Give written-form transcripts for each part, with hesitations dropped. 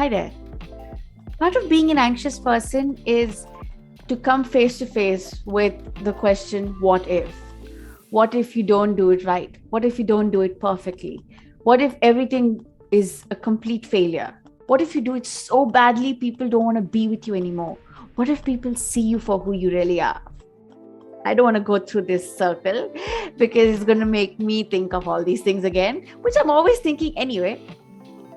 Hi there. Part of being an anxious person is to come face to face with the question, what if? What if you don't do it right? What if you don't do it perfectly? What if everything is a complete failure? What if you do it so badly people don't want to be with you anymore? What if people see you for who you really are? I don't want to go through this circle because it's going to make me think of all these things again, which I'm always thinking anyway.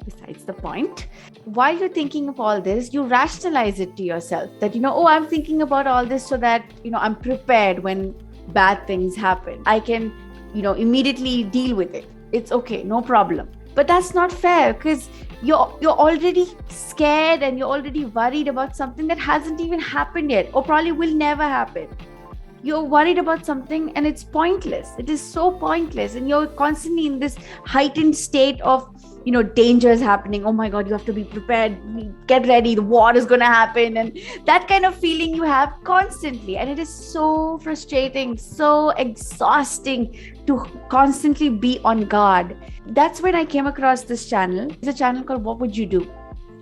Besides the point, while you're thinking of all this, you rationalize it to yourself that, I'm thinking about all this so that, I'm prepared when bad things happen. I can, immediately deal with it. It's okay, no problem. But that's not fair because you're already scared and you're already worried about something that hasn't even happened yet or probably will never happen. You're worried about something and it's pointless. It is so pointless. And you're constantly in this heightened state of, danger is happening. Oh my God, you have to be prepared. Get ready. The war is going to happen. And that kind of feeling you have constantly. And it is so frustrating, so exhausting to constantly be on guard. That's when I came across this channel. It's a channel called What Would You Do?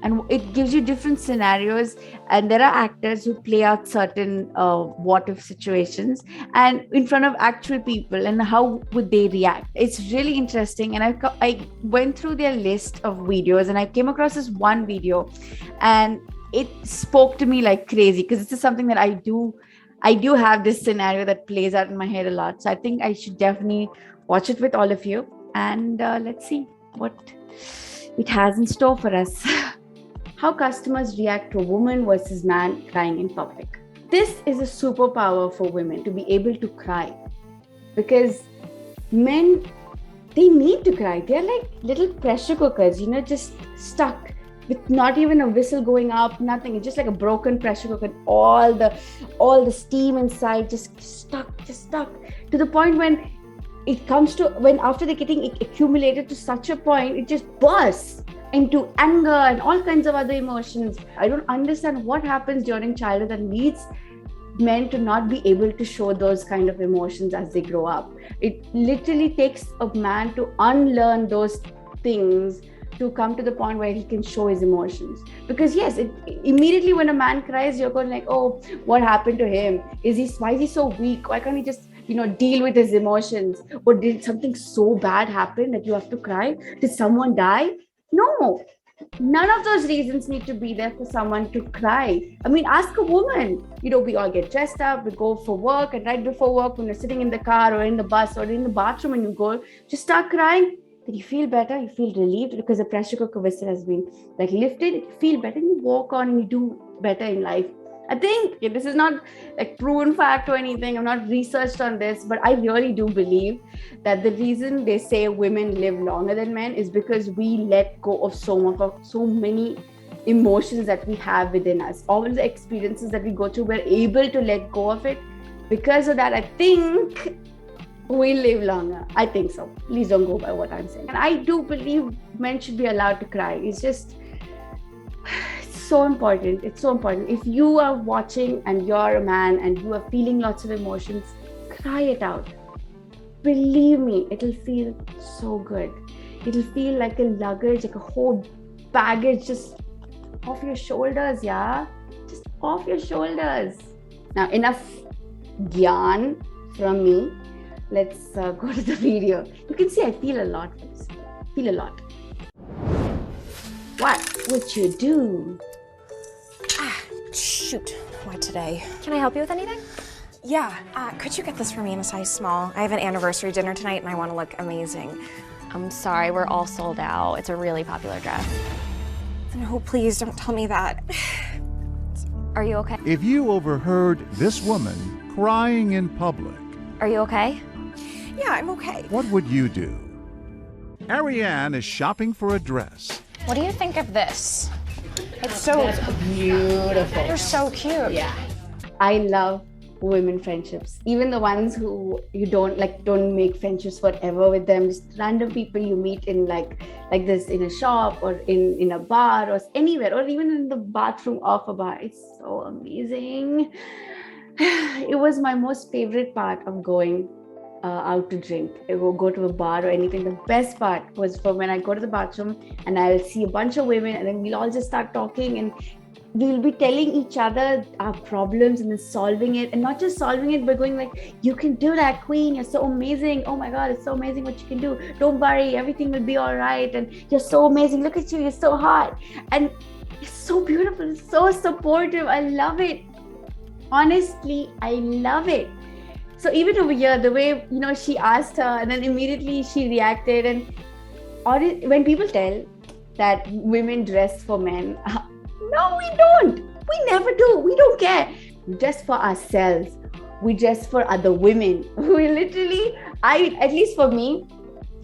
And it gives you different scenarios, and there are actors who play out certain what if situations and in front of actual people, and how would they react. It's really interesting. And I went through their list of videos and I came across this one video, and it spoke to me like crazy because this is something that I do have this scenario that plays out in my head a lot. So I think I should definitely watch it with all of you, and let's see what it has in store for us. How customers react to a woman versus man crying in public. This is a superpower for women to be able to cry, because men, they need to cry. They're like little pressure cookers, just stuck with not even a whistle going up, nothing. It's just like a broken pressure cooker. All the steam inside just stuck to the point when it comes to when after they're getting accumulated to such a point, it just bursts into anger and all kinds of other emotions. I don't understand what happens during childhood that leads men to not be able to show those kind of emotions as they grow up. It literally takes a man to unlearn those things to come to the point where he can show his emotions. Because yes, immediately when a man cries, you're going like, oh, what happened to him? Why is he so weak? Why can't he just deal with his emotions? Or did something so bad happen that you have to cry? Did someone die? No, none of those reasons need to be there for someone to cry. I mean, ask a woman. We all get dressed up, we go for work, and right before work, when you're sitting in the car or in the bus or in the bathroom and you go, just start crying. Then you feel better, you feel relieved because the pressure cooker whistle has been lifted. You feel better, and you walk on and you do better in life. I think this is not proven fact or anything. I'm not researched on this, but I really do believe that the reason they say women live longer than men is because we let go of so many emotions that we have within us. All the experiences that we go through, we're able to let go of it. Because of that, I think we live longer. I think so. Please don't go by what I'm saying. And I do believe men should be allowed to cry. It's so important. It's so important. If you are watching and you're a man and you are feeling lots of emotions, cry it out. Believe me, it'll feel so good. It'll feel like a luggage, like a whole baggage just off your shoulders, yeah? Just off your shoulders. Now, enough gyan from me. Let's go to the video. You can see I feel a lot. What would you do? Shoot, what today? Can I help you with anything? Yeah, could you get this for me in a size small? I have an anniversary dinner tonight and I want to look amazing. I'm sorry, we're all sold out. It's a really popular dress. No, please don't tell me that. Are you okay? If you overheard this woman crying in public, Are you okay? Yeah, I'm okay. what would you do? Ariane is shopping for a dress. What do you think of this? It's so Beautiful. They're so cute. Yeah. I love women friendships, even the ones who you don't make friendships forever with them, just random people you meet in like this in a shop or in a bar or anywhere, or even in the bathroom of a bar. It's so amazing. It was my most favorite part of going out to drink, I will go to a bar or anything. The best part was for when I go to the bathroom and I'll see a bunch of women, and then we'll all just start talking, and we'll be telling each other our problems and then solving it, and not just solving it, but going like, you can do that, queen, you're so amazing, oh my god, it's so amazing what you can do, don't worry, everything will be all right, and you're so amazing, look at you, you're so hot. And it's so beautiful, it's so supportive. I love it, honestly, I love it. So even over here, the way, she asked her and then immediately she reacted. And when people tell that women dress for men, no, we don't. We never do. We don't care. We dress for ourselves. We dress for other women. We literally, at least for me,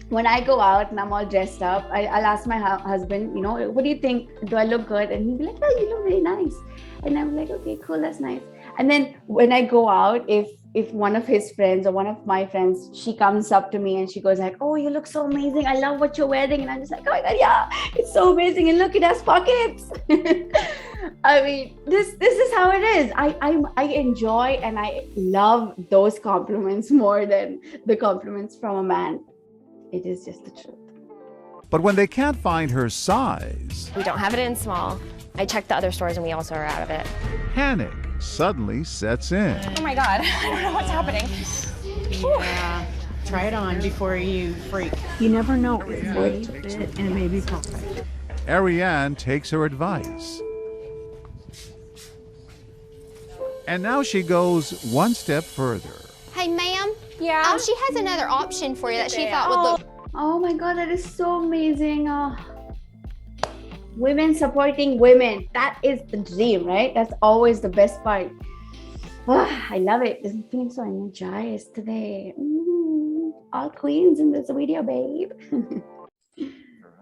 when I go out and I'm all dressed up, I'll ask my husband, what do you think? Do I look good? And he'll be like, oh, you look very nice. And I'm like, okay, cool, that's nice. And then when I go out, if one of his friends or one of my friends, she comes up to me and she goes like, oh, you look so amazing, I love what you're wearing. And I'm just like, oh my god, yeah, it's so amazing, and look, it has pockets. I mean, this is how it is. I enjoy and I love those compliments more than the compliments from a man. It is just the truth. But when they can't find her size, We don't have it in small. I checked the other stores and we also are out of it. panic suddenly sets in. Oh my god, I don't know what's happening. Yeah, try it on before you freak. You never know, it might fit and it may be perfect. Ariane takes her advice. And now she goes one step further. Hey, ma'am. Yeah? She has another option for you that she thought would look. Oh my god, that is so amazing. Women supporting women, that is the dream, right? That's always the best part. I love it. I'm feeling so energized today. All queens in this video, babe.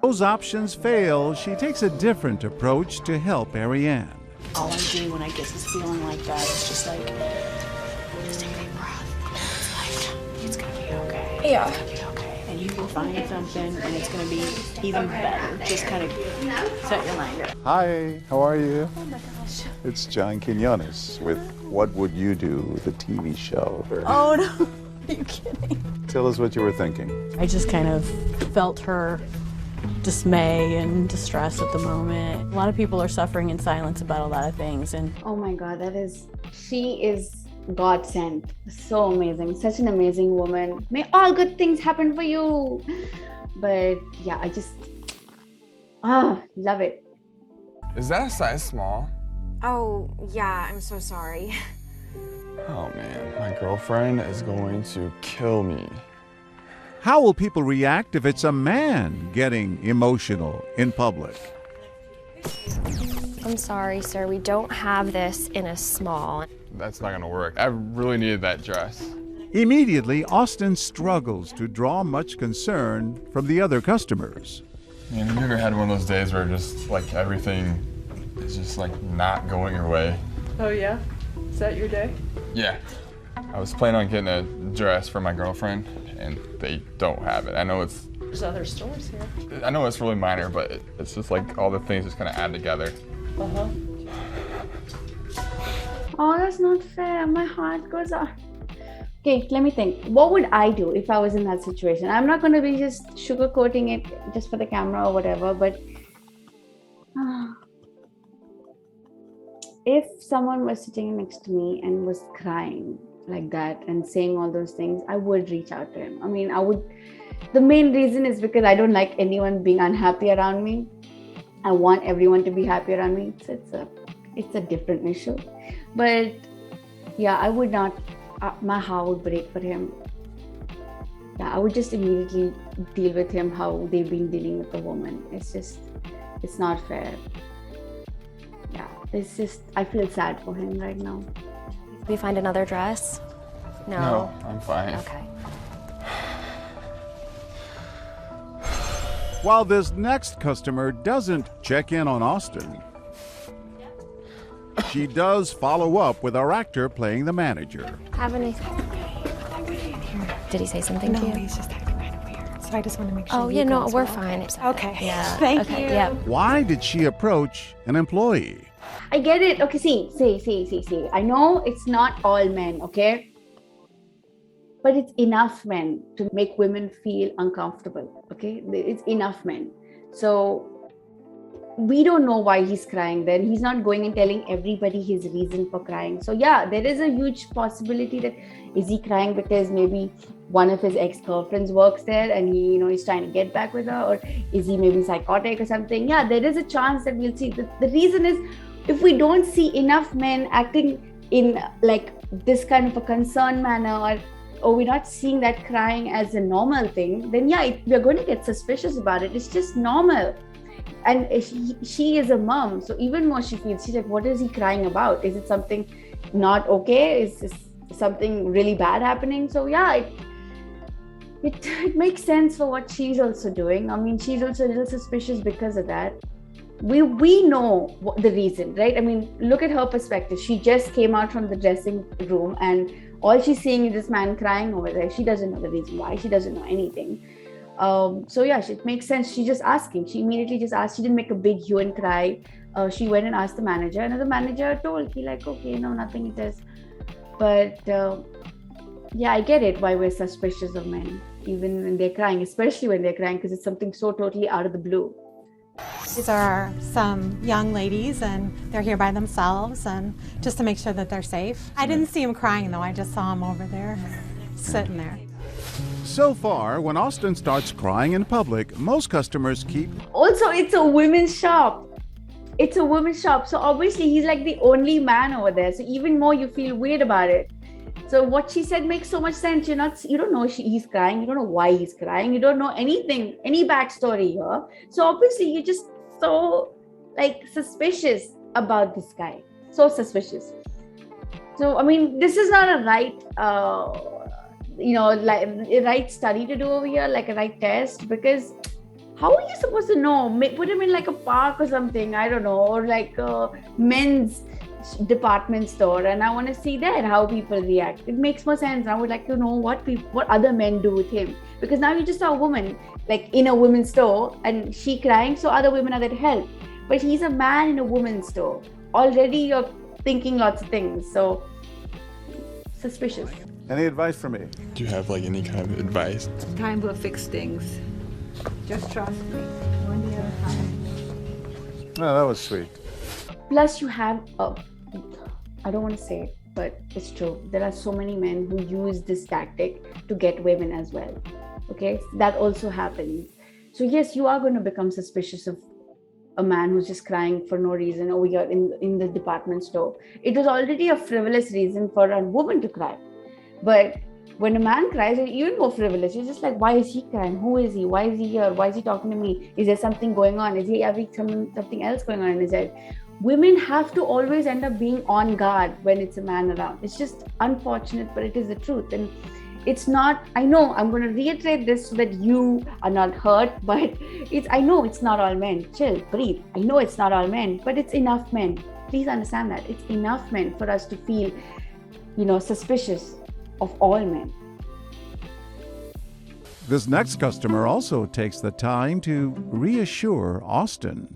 Those options fail, she takes a different approach to help Ariane. All I do when I get this feeling like that is just like, just take a deep breath. It's gonna be okay. Yeah. It's gonna be okay. And you will find something and it's gonna be even better. Just kind of set your mind up. Hi, how are you? Oh my gosh. It's John Quinones with What Would You Do, the TV show. Oh no, are you kidding? Tell us what you were thinking. I just kind of felt her dismay and distress at the moment. A lot of people are suffering in silence about a lot of things, and Oh my god, she is God sent. So amazing. Such an amazing woman. May all good things happen for you. But yeah, I just love it. Is that a size small? Oh, yeah, I'm so sorry. Oh man, my girlfriend is going to kill me. How will people react if it's a man getting emotional in public? I'm sorry, sir. We don't have this in a small. That's not gonna work. I really needed that dress. Immediately, Austin struggles to draw much concern from the other customers. Man, have you ever had one of those days where just like everything is just like not going your way? Oh yeah? Is that your day? Yeah. I was planning on getting a dress for my girlfriend and they don't have it. I know There's other stores here. I know it's really minor, but it's just like all the things just kind of add together. Uh-huh. Oh, that's not fair. My heart goes out. Okay, let me think. What would I do if I was in that situation? I'm not going to be just sugarcoating it just for the camera or whatever, but if someone was sitting next to me and was crying like that and saying all those things, I would reach out to him. I mean, I would. The main reason is because I don't like anyone being unhappy around me. I want everyone to be happy around me. It's a different issue. But yeah, I would not, my heart would break for him. Yeah, I would just immediately deal with him how they've been dealing with the woman. It's not fair. Yeah, I feel sad for him right now. Did we find another dress? No, I'm fine. Okay. While this next customer doesn't check in on Austin, she does follow up with our actor playing the manager. Have anything? Did he say something to you? No, he's just acting kind of weird. So I just want to make sure. Oh, you yeah, no, girls we're are fine. Okay. Yeah. Thank okay, you. Yeah. Why did she approach an employee? I get it. Okay, see. I know it's not all men, okay? but it's enough men to make women feel uncomfortable. Okay, it's enough men. So we don't know why he's crying then. He's not going and telling everybody his reason for crying. So yeah, there is a huge possibility that is he crying because maybe one of his ex-girlfriends works there and he, he's trying to get back with her, or is he maybe psychotic or something? Yeah, there is a chance that we'll see. The reason is, if we don't see enough men acting in like this kind of a concerned manner, or we're not seeing that crying as a normal thing, then yeah, we're going to get suspicious about it. It's just normal. And she is a mom, so even more she's like, what is he crying about? Is it something not okay? Is this something really bad happening? So yeah, it makes sense for what she's also doing. I mean, she's also a little suspicious because of that. We know the reason, right? I mean, look at her perspective. She just came out from the dressing room and all she's seeing is this man crying over there. She doesn't know the reason why. She doesn't know anything. So yeah, it makes sense. She just asking. She immediately just asked. She didn't make a big hue and cry. She went and asked the manager, and the manager told, he like, okay, no, nothing it is. But yeah, I get it why we're suspicious of men, even when they're crying, especially when they're crying, because it's something so totally out of the blue. These are some young ladies, and they're here by themselves, and just to make sure that they're safe. I didn't see them crying though. I just saw them over there, sitting there. So far, when Austin starts crying in public, most customers keep... Also, it's a women's shop. It's a women's shop. So obviously, he's like the only man over there. So even more, you feel weird about it. So what she said makes so much sense. You don't know he's crying. You don't know why he's crying. You don't know anything, any backstory here. So obviously, you're just so suspicious about this guy. So suspicious. So, I mean, this is not a right... a right study to do over here, like a right test, because how are you supposed to know? Put him in like a park or something, I don't know, or like a men's department store, and I want to see there how people react. It makes more sense. I would like to know what other men do with him, because now you just saw a woman like in a women's store and she crying, so other women are there to help. But he's a man in a women's store. Already you're thinking lots of things, so suspicious. Any advice for me? Do you have any kind of advice? Time will fix things. Just trust me. One day at a time. No, that was sweet. Plus you have, I don't want to say it, but it's true. There are so many men who use this tactic to get women as well. Okay, that also happens. So yes, you are going to become suspicious of a man who's just crying for no reason over here in the department store. It was already a frivolous reason for a woman to cry. But when a man cries, it's even more frivolous. You're just like, why is he crying? Who is he? Why is he here? Why is he talking to me? Is there something going on? Is he having something else going on in his head? Women have to always end up being on guard when it's a man around. It's just unfortunate, but it is the truth. And it's not, I know, I'm going to reiterate this so that you are not hurt, but I know it's not all men. Chill, breathe. I know it's not all men, but it's enough men. Please understand that. It's enough men for us to feel, suspicious of all men. This next customer also takes the time to reassure Austin.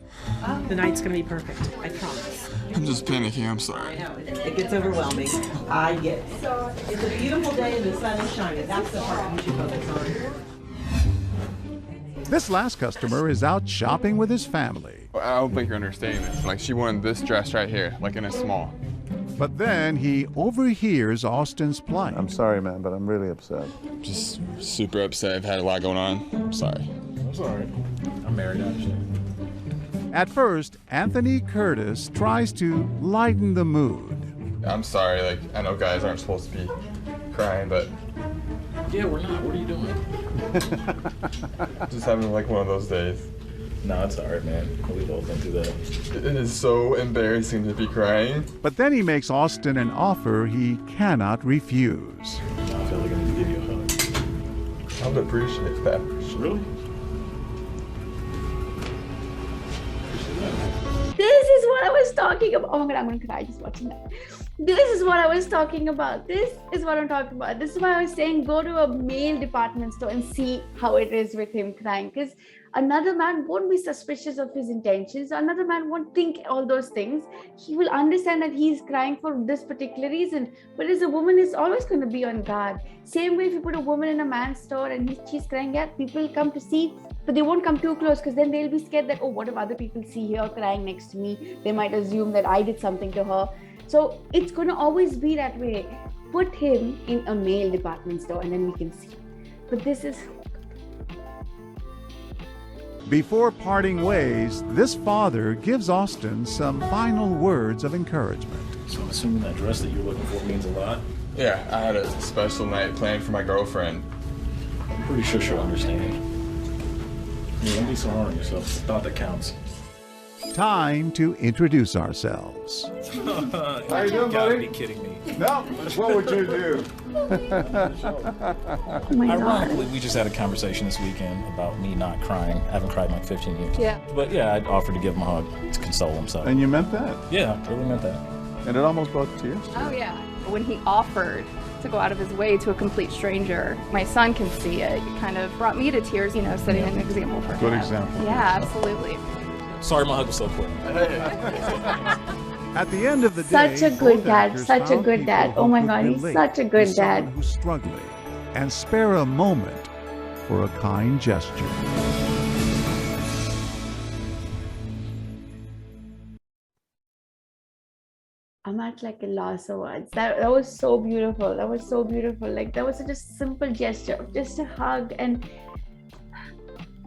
The night's gonna be perfect, I promise. I'm just panicking, I'm sorry. I know, it gets overwhelming. I get it. It's a beautiful day and the sun is shining. That's the part you should focus on. This last customer is out shopping with his family. I don't think you're understanding this. She wanted this dress right here, in a small. But then he overhears Austin's plight. I'm sorry, man, but I'm really upset. Just super upset. I've had a lot going on. I'm sorry. I'm sorry. I'm married, actually. At first, Anthony Curtis tries to lighten the mood. I'm sorry. I know guys aren't supposed to be crying, but... Yeah, we're not. What are you doing? Just having one of those days. No, it's alright, man. We both went through that. It is so embarrassing to be crying. But then he makes Austin an offer he cannot refuse. I feel like I need to give you a hug. I would appreciate that. Really? This is what I was talking talking about. Oh my God, I'm going to cry just watching that. This is what I was talking about. This is what I'm talking about. This is why I was saying go to a male department store and see how it is with him crying. Because another man won't be suspicious of his intentions. Another man won't think all those things. He will understand that he's crying for this particular reason. But as a woman, is always going to be on guard. Same way if you put a woman in a man's store and she's crying, yeah, people come to see, but they won't come too close because then they'll be scared that, oh, what if other people see her crying next to me? They might assume that I did something to her. So it's going to always be that way. Put him in a male department store and then we can see. But this is... Before parting ways, this father gives Austin some final words of encouragement. So I'm assuming that dress that you're looking for means a lot? Yeah, I had a special night planned for my girlfriend. I'm pretty sure she'll understand. Don't be so hard on yourself. It's the thought that counts. Time to introduce ourselves. How you doing, buddy? Be kidding me. No, what would you do? Ironically, we just had a conversation this weekend about me not crying. I haven't cried in like 15 years. Yeah. But yeah, I offered to give him a hug to console himself. And you meant that? Yeah, I really meant that. And it almost brought tears? Oh yeah. When he offered to go out of his way to a complete stranger, my son can see it. It kind of brought me to tears, you know, setting an example for him. Good example. Yeah, absolutely. Sorry my hug was so quick. At the end of the day, Such a good both dad, actors such a found good people dad. who Oh my could God, he's relate such a to good someone dad. who's struggling and spare a moment for a kind gesture. I'm at like a loss of words. That was so beautiful. That was so beautiful. Like that was such a simple gesture, just a hug. And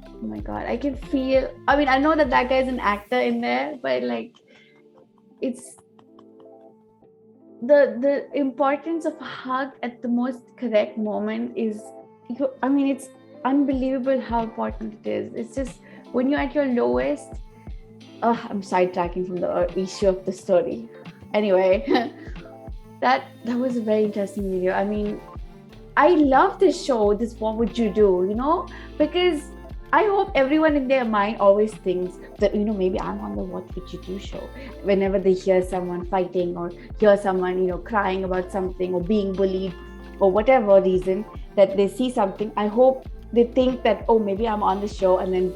oh my God, I can feel, I mean, I know that that guy's an actor in there, but like it's the importance of a hug at the most correct moment is, I mean, it's unbelievable how important it is. It's just when you're at your lowest, I'm sidetracking from the issue of the story. Anyway, that was a very interesting video. I mean, I love this show, this What Would You Do, you know, because I hope everyone in their mind always thinks that, you know, maybe I'm on the What Would You Do show. Whenever they hear someone fighting or hear someone, you know, crying about something or being bullied or whatever reason that they see something, I hope they think that, oh, maybe I'm on the show and then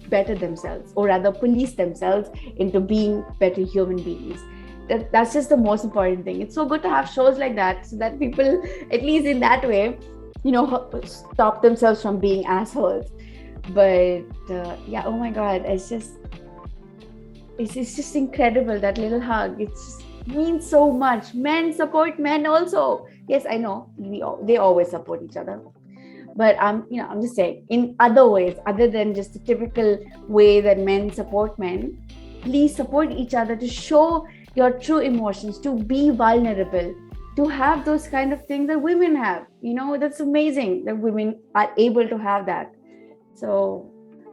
better themselves, or rather police themselves into being better human beings. That's just the most important thing. It's so good to have shows like that so that people, at least in that way, you know, stop themselves from being assholes. But yeah, oh my God, it's just incredible, that little hug. It just means so much. Men support men also. Yes, I know they always support each other, but I'm just saying, in other ways other than just the typical way that men support men, please support each other to show your true emotions, to be vulnerable, to have those kind of things that women have. You know, that's amazing that women are able to have that. So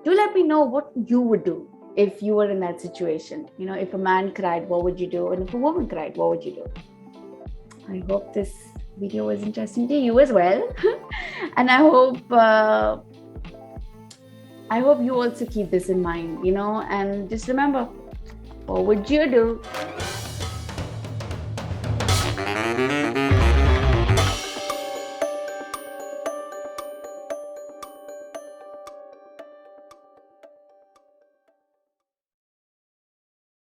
do let me know what you would do if you were in that situation. You know, if a man cried, what would you do? And if a woman cried, what would you do? I hope this video was interesting to you as well. And I hope you also keep this in mind, you know, and just remember, what would you do?